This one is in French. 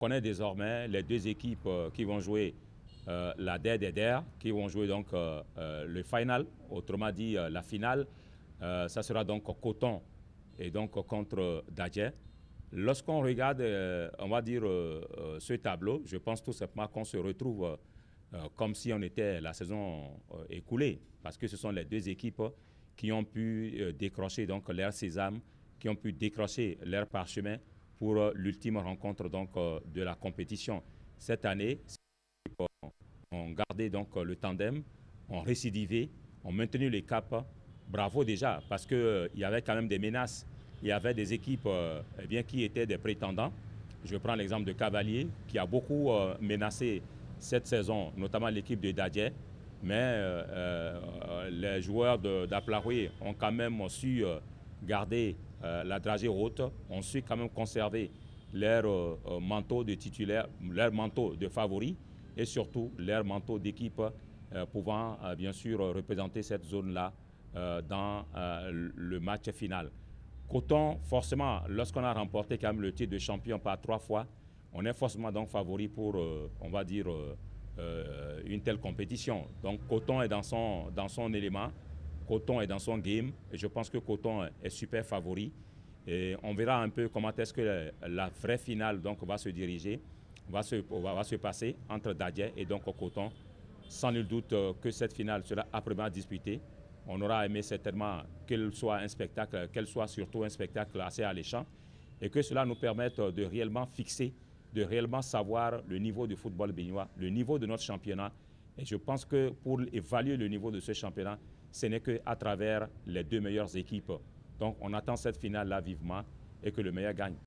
connaît désormais les deux équipes qui vont jouer la DER, qui vont jouer donc le final, autrement dit la finale. Ça sera donc Coton et donc contre Dadje. Lorsqu'on regarde, on va dire, ce tableau, je pense tout simplement qu'on se retrouve comme si on était la saison écoulée, parce que ce sont les deux équipes qui ont pu décrocher donc leur sésame, qui ont pu décrocher leur parchemin pour l'ultime rencontre donc, de la compétition. Cette année, on gardé donc le tandem, on récidivé, on maintenu les caps. Bravo déjà, parce qu'il y avait quand même des menaces. Il y avait des équipes eh bien, qui étaient des prétendants. Je prends l'exemple de Cavalier, qui a beaucoup menacé cette saison, notamment l'équipe de Dadje. Mais les joueurs d'Aplaroué ont quand même su garder la dragée haute, ont su quand même conserver leur manteau de titulaire, leur manteau de favoris et surtout leur manteau d'équipe pouvant bien sûr représenter cette zone-là dans le match final. Coton, forcément, lorsqu'on a remporté quand même le titre de champion par 3 fois, on est forcément donc favori pour, on va dire, une telle compétition. Donc Coton est dans son élément, Coton est dans son game, et je pense que Coton est super favori. Et on verra un peu comment est-ce que la vraie finale donc, va se diriger, va se passer entre Dadje et donc Coton. Sans nul doute que cette finale sera après-midi disputée. On aura aimé certainement qu'elle soit un spectacle, qu'elle soit surtout un spectacle assez alléchant et que cela nous permette de réellement fixer, de réellement savoir le niveau du football béninois, le niveau de notre championnat. Et je pense que pour évaluer le niveau de ce championnat, ce n'est qu'à travers les deux meilleures équipes. Donc on attend cette finale-là vivement et que le meilleur gagne.